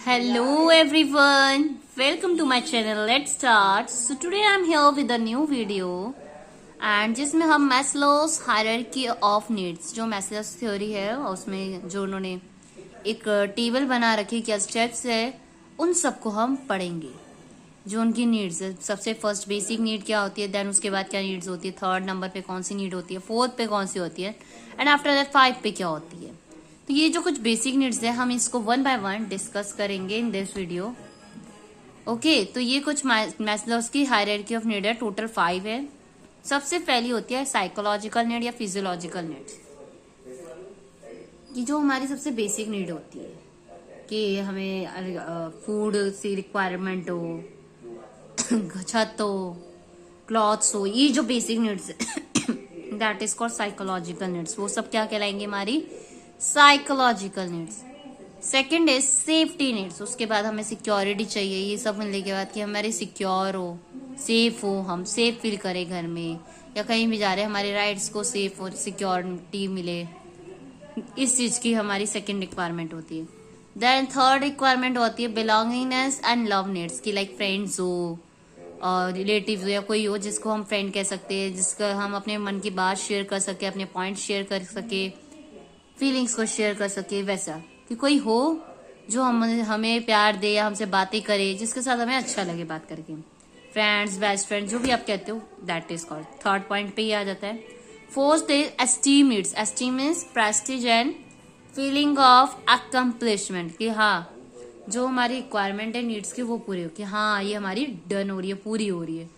Hello everyone, welcome to my channel. Let's start. So today I'm here with a new video and जिसमें हम Maslow's hierarchy of needs जो Maslow's theory है उसमें जो उन्होंने एक टेबल बना रखी क्या स्टेप्स है उन सबको हम पढ़ेंगे जो उनकी नीड्स है। सबसे फर्स्ट बेसिक नीड क्या होती है, देन उसके बाद क्या नीड्स होती है, थर्ड नंबर पे कौन सी नीड होती है, फोर्थ पे कौन सी होती है एंड आफ्टर दैट फाइव पे क्या होती है। तो ये जो कुछ बेसिक नीड्स है हम इसको वन बाय वन डिस्कस करेंगे इन दिस वीडियो। ओके, तो ये कुछ मैस्लोस की हायरार्की ऑफ नीड है, टोटल 5 है। सबसे पहली होती है साइकोलॉजिकल नीड या फिजियोलॉजिकल नीड्स, कि जो हमारी सबसे बेसिक नीड होती है कि हमें फूड से रिक्वायरमेंट हो, छत हो, क्लॉथ्स हो, ये जो बेसिक नीड्स है that is called psychological needs. वो सब क्या कहलाएंगे, हमारी psychological needs. Second is safety needs, उसके बाद हमें सिक्योरिटी चाहिए। ये सब मिलने के बाद कि हमारे सिक्योर हो, सेफ हो, हम सेफ फील करें घर में या कहीं भी जा रहे हैं, हमारे राइट्स को सेफ और सिक्योरिटी मिले, इस चीज की हमारी सेकंड रिक्वायरमेंट होती है। देन थर्ड रिक्वायरमेंट होती है बिलोंगिंगनेस एंड लव नीड्स, की लाइक फ्रेंड्स हो और रिलेटिव्स हो या कोई हो जिसको हम फ्रेंड कह सकते हैं, जिसका हम अपने मन की बात शेयर कर सके, अपने पॉइंट शेयर कर सके, फीलिंग्स को शेयर कर सके, वैसा कि कोई हो जो हमें प्यार दे या हमसे बातें करे, जिसके साथ हमें अच्छा लगे बात करके। फ्रेंड्स, बेस्ट फ्रेंड, जो भी आप कहते हो, that is called. Third point पे ही आ जाता है। Fourth is esteem needs. Esteem means Prestige and feeling of accomplishment, कि हाँ जो हमारी रिक्वायरमेंट है नीड्स की वो पूरी हो, कि हाँ ये हमारी डन हो रही है, पूरी हो रही है,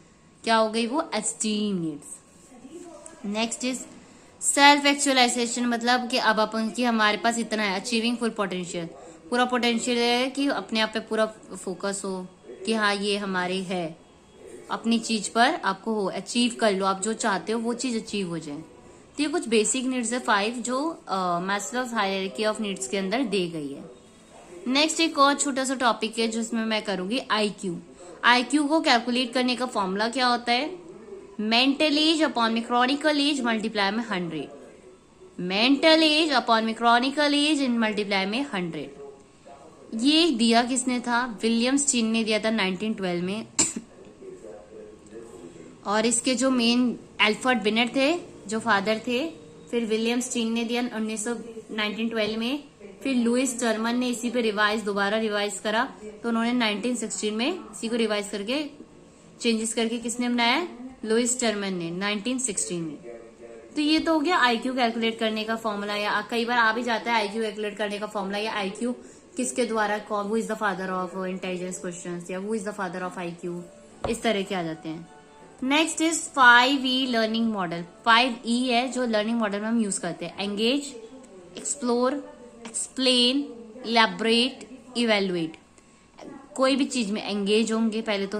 क्या हो गई वो esteem needs. Next is self actualization, मतलब कि अब अपन की हमारे पास इतना है, अचीविंग फुल पोटेंशियल, पूरा पोटेंशियल है कि अपने आप पे पूरा फोकस हो कि हाँ ये हमारे है, अपनी चीज पर आपको हो, अचीव कर लो, आप जो चाहते हो वो चीज अचीव हो जाए। तो ये कुछ बेसिक नीड्स है 5 जो मैस्लोस हायरार्की ऑफ नीड्स के अंदर दी गई है। नेक्स्ट एक और छोटा सा टॉपिक है जिसमें मैं करूंगी आईक्यू। आईक्यू को कैलकुलेट करने का फॉर्मूला क्या होता है, मेंटल एज अपॉन में क्रॉनिकल एज मल्टीप्लाई में 100। मेंटल एज अपॉन में क्रॉनिकल एज इन मल्टीप्लाई में 100। ये दिया किसने था, विलियम स्टीन ने दिया था 1912 में और इसके जो मेन एल्फ्रेड बिनेट थे जो फादर थे, फिर विलियम स्टीन ने दिया 1912 में, फिर लुइस टर्मन ने इसी पे दोबारा रिवाइज करा, तो उन्होंने 1916 में इसी को रिवाइज करके चेंजेस करके किसने बनाया, लुइस टर्मन ने 1916 में। तो ये तो हो गया आईक्यू कैलकुलेट करने का फॉर्मूला, या कई बार आ भी जाता है आईक्यू कैलकुलेट करने का फॉर्मूला, या आईक्यू किसके द्वारा, who is the father of intelligence questions, या who is the father of IQ, इस तरह के आ जाते हैं। Next is 5E learning model. 5E है जो लर्निंग मॉडल में हम यूज करते हैं, engage, explore, explain, elaborate, evaluate. कोई भी चीज में एंगेज होंगे पहले तो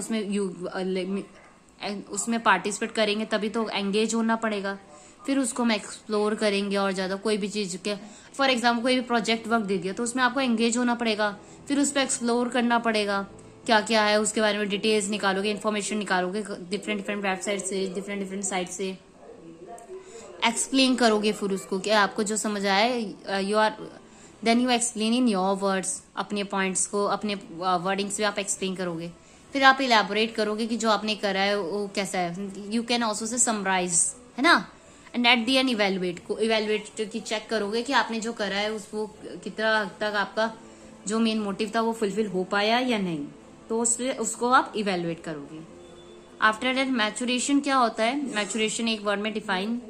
उसमें पार्टिसिपेट करेंगे तभी तो एंगेज होना पड़ेगा, फिर उसको हम एक्सप्लोर करेंगे और ज्यादा कोई भी चीज के, फॉर एग्जाम्पल कोई भी प्रोजेक्ट वर्क दे दिया तो उसमें आपको एंगेज होना पड़ेगा, फिर उस पर एक्सप्लोर करना पड़ेगा क्या क्या है उसके बारे में डिटेल्स निकालोगे, इन्फॉर्मेशन निकालोगे डिफरेंट वेबसाइट से, डिफरेंट साइट से, एक्सप्लेन करोगे फिर उसको कि आपको जो समझ आए, then you explain in your words, अपने पॉइंट्स को अपने वर्डिंग्स में आप एक्सप्लेन करोगे, फिर आप इलैबोरेट करोगे कि जो आपने करा है वो कैसा है, you can also say summarize, है ना, and at the end evaluate की चेक करोगे कि आपने जो करा है उसको कितना हद तक आपका जो मेन मोटिव था वो फुलफिल हो पाया या नहीं, तो उसको आप इवेलुएट करोगे। आफ्टर दैट मैचुरेशन क्या होता है, मैचुरेशन एक वर्ड में define,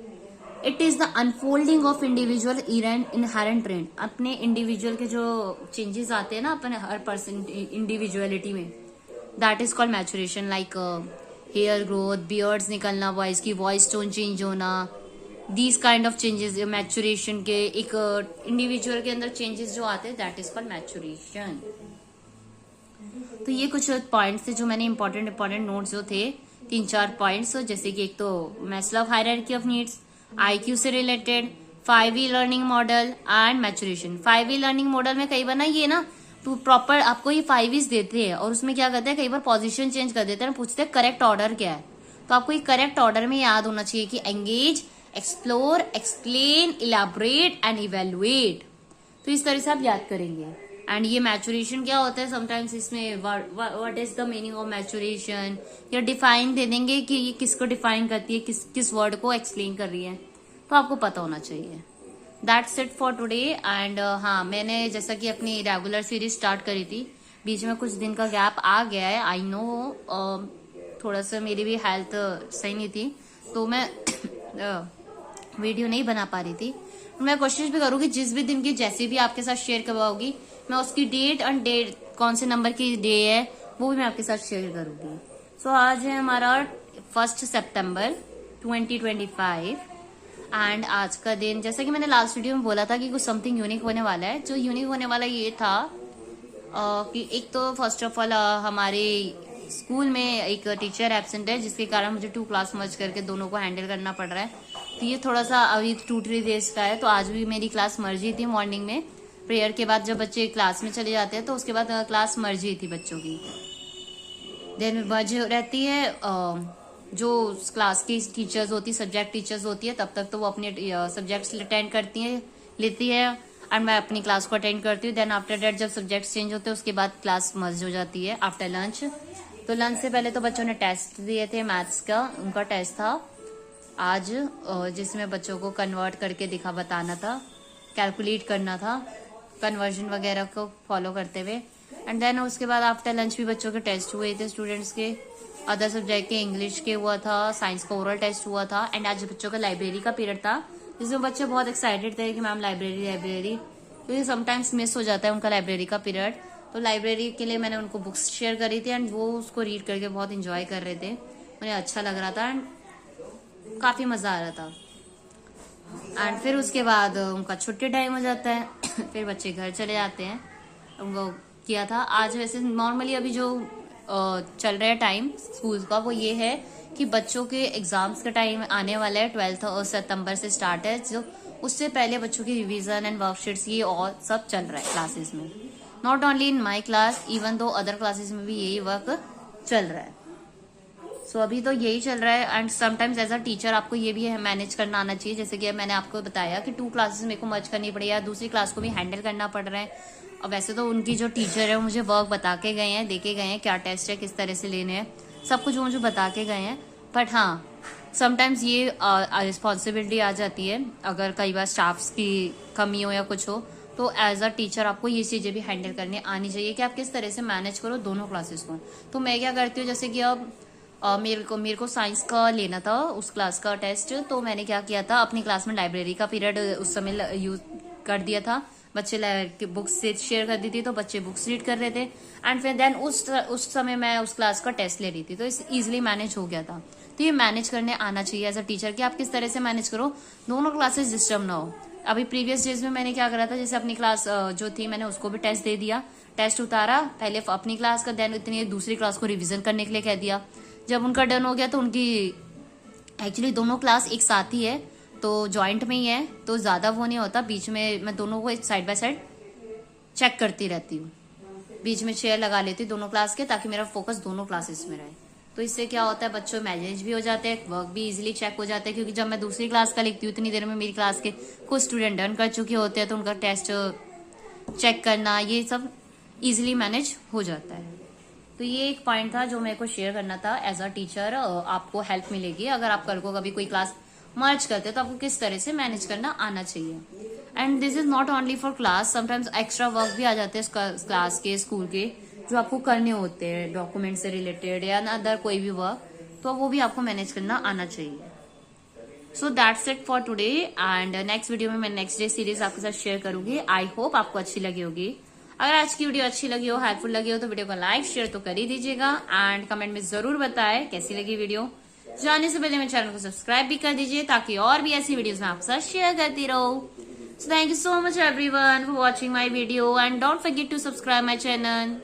it is the unfolding of individual inherent trend, अपने इंडिविजुअल के जो चेंजेस आते हैं ना अपने हर पर्सन इंडिविजुअलिटी में, that is called maturation, like hair growth, beards निकलना, वॉइस की वॉइस टोन चेंज होना, these kind of changes maturation के एक इंडिविजुअल के अंदर चेंजेस जो आते हैं दैट इज कॉल्ड मैचुरेशन। तो ये कुछ पॉइंट्स थे जो मैंने इंपॉर्टेंट नोट्स जो थे 3-4 पॉइंट्स, जैसे कि एक तो Maslow hierarchy of needs, IQ से related, 5E learning model and maturation. 5E learning model में कई बार ना ये ना तो प्रॉपर आपको ये 5Es देते हैं और उसमें क्या करते हैं कई बार पोजीशन चेंज कर देते हैं, पूछते हैं करेक्ट ऑर्डर क्या है, तो आपको ये करेक्ट ऑर्डर में याद होना चाहिए कि engage, explore, explain, elaborate and evaluate. तो इस तरह से आप याद करेंगे। एंड ये मैचुरेशन क्या होता है, समटाइम्स इसमें what is the meaning of maturation, या डिफाइन दे देंगे कि ये किसको डिफाइन करती है, किस वर्ड को एक्सप्लेन कर रही है, तो आपको पता होना चाहिए। That's it for today. And हाँ, मैंने जैसा कि अपनी रेगुलर सीरीज स्टार्ट करी थी, बीच में कुछ दिन का गैप आ गया है, आई नो, थोड़ा सा मेरी भी हेल्थ सही नहीं थी, तो मैं वीडियो नहीं बना पा रही थी। मैं कोशिश भी करूंगी जिस भी दिन की जैसी भी आपके साथ शेयर करवाऊंगी, मैं उसकी डेट एंड डेट कौन से नंबर की डे है वो भी मैं आपके साथ शेयर करूंगी। सो आज है हमारा 1 सितंबर 2025 एंड आज का दिन, जैसा कि मैंने लास्ट वीडियो में बोला था कि कुछ समथिंग यूनिक होने वाला है। जो यूनिक होने वाला ये था कि एक तो फर्स्ट ऑफ ऑल हमारे स्कूल में एक टीचर एब्सेंट है, जिसके कारण मुझे 2 क्लास मर्ज करके दोनों को हैंडल करना पड़ रहा है। तो ये थोड़ा सा अभी 2-3 डेज का है। तो आज भी मेरी क्लास मर्जी थी, मॉर्निंग में प्रेयर के बाद जब बच्चे क्लास में चले जाते हैं तो उसके बाद क्लास मर्जी थी बच्चों की। देन मर्ज रहती है, जो क्लास की टीचर्स होती, सब्जेक्ट टीचर्स होती है, तब तक तो वो अपने सब्जेक्ट्स अटेंड करती है, लेती है, और मैं अपनी क्लास को अटेंड करती हूँ। देन आफ्टर दैट जब सब्जेक्ट्स चेंज होते हैं उसके बाद क्लास मर्ज हो जाती है आफ्टर लंच। तो लंच से पहले तो बच्चों ने टेस्ट दिए थे, मैथ्स का उनका टेस्ट था आज, जिसमें बच्चों को कन्वर्ट करके बताना था, कैलकुलेट करना था, कन्वर्जन वगैरह को फॉलो करते हुए। एंड देन उसके बाद आफ्टर लंच भी बच्चों के टेस्ट हुए थे, स्टूडेंट्स के अदर सब्जेक्ट के, इंग्लिश के हुआ था, साइंस का ओरल टेस्ट हुआ था। एंड आज बच्चों का लाइब्रेरी का पीरियड था, जिसमें बच्चे बहुत एक्साइटेड थे कि मैम लाइब्रेरी, क्योंकि समटाइम्स मिस हो जाता है उनका लाइब्रेरी का पीरियड। तो लाइब्रेरी के लिए मैंने उनको बुक्स शेयर करी थी एंड वो उसको रीड करके बहुत इंजॉय कर रहे थे, उन्हें अच्छा लग रहा था एंड काफी मजा आ रहा था। एंड फिर उसके बाद उनका छुट्टी टाइम हो जाता है फिर बच्चे घर चले जाते हैं। उनको किया था आज, वैसे नॉर्मली अभी जो चल रहा है टाइम स्कूल का वो ये है कि बच्चों के एग्जाम्स का टाइम आने वाला है, 12 सितंबर से स्टार्ट है, जो उससे पहले बच्चों की रिवीजन एंड वर्कशीट्स ये और सब चल रहा है क्लासेस में। Not only in my class, even though other classes में भी यही वर्क चल रहा है। सो अभी तो यही चल रहा है। And sometimes as a teacher आपको ये भी मैनेज करना आना चाहिए, जैसे कि मैंने आपको बताया कि 2 क्लासेस मेरे को मर्ज करनी पड़ी है, दूसरी क्लास को भी हैंडल करना पड़ रहा है। और वैसे तो उनकी जो टीचर है वो मुझे वर्क बता के गए हैं, देके गए हैं क्या टेस्ट है, किस तरह से लेने हैं, सब कुछ वो मुझे बता के गए हैं। बट हाँ, समटाइम्स ये रिस्पॉन्सिबिलिटी आ जाती है, अगर कई बार स्टाफ्स की कमी हो या कुछ हो, तो एज अ टीचर आपको ये चीजें भी हैंडल करनी आनी चाहिए कि आप किस तरह से मैनेज करो दोनों क्लासेस को। तो मैं क्या करती हूँ, जैसे कि अब मेरे को साइंस का लेना था उस क्लास का टेस्ट, तो मैंने क्या किया था, अपनी क्लास में लाइब्रेरी का पीरियड उस समय यूज कर दिया था। बच्चे बुक्स से शेयर कर दी थी तो बच्चे बुक्स रीड कर रहे थे एंड फिर देन उस समय मैं उस क्लास का टेस्ट ले रही थी, तो इजिली मैनेज हो गया था। तो ये मैनेज करने आना चाहिए एज अ टीचर कि आप किस तरह से मैनेज करो, दोनों क्लासेस डिस्टर्ब ना हो। अभी प्रीवियस डेज में मैंने क्या करा था, जैसे अपनी क्लास जो थी मैंने उसको भी टेस्ट दे दिया, टेस्ट उतारा पहले अपनी क्लास का, देन इतनी दूसरी क्लास को रिविजन करने के लिए कह दिया। जब उनका डन हो गया तो उनकी एक्चुअली दोनों क्लास एक साथ ही है, तो जॉइंट में ही है, तो ज्यादा वो नहीं होता, बीच में मैं दोनों को साइड बाय साइड चेक करती रहती हूँ, बीच में चेयर लगा लेती हूँ दोनों क्लास के, ताकि मेरा फोकस दोनों क्लासेस में रहे। तो इससे क्या होता है, बच्चों मैनेज भी हो जाते हैं, वर्क भी इजीली चेक हो जाता है, क्योंकि जब मैं दूसरी क्लास का लिखती हूँ इतनी देर में मेरी क्लास के कुछ स्टूडेंट डन कर चुके होते हैं, तो उनका टेस्ट चेक करना ये सब इजीली मैनेज हो जाता है। तो ये एक पॉइंट था जो मेरे को शेयर करना था। एज अ टीचर आपको हेल्प मिलेगी अगर आप कल को कभी कोई क्लास मर्ज करते हो तो आपको किस तरह से मैनेज करना आना चाहिए। And this is not only for class, sometimes extra work भी आ जाते हैं क्लास के, स्कूल के, जो आपको करने होते हैं डॉक्यूमेंट से रिलेटेड या अदर कोई भी वर्क, तो वो भी आपको मैनेज करना आना चाहिए। So that's it for today and next video में मैं नेक्स्ट डे सीरीज आपके साथ शेयर करूंगी। आई होप आपको अच्छी लगी होगी। अगर आज की वीडियो अच्छी लगी हो, हेल्पफुल लगी हो, तो वीडियो को लाइक शेयर तो कर ही दीजिएगा एंड कमेंट में जरूर बताएं कैसी लगी वीडियो। जाने से पहले मेरे चैनल को सब्सक्राइब भी कर दीजिए ताकि और भी ऐसी वीडियोस मैं आपके साथ शेयर करती रहूं। So thank you so much everyone for watching my video and don't forget to subscribe my channel.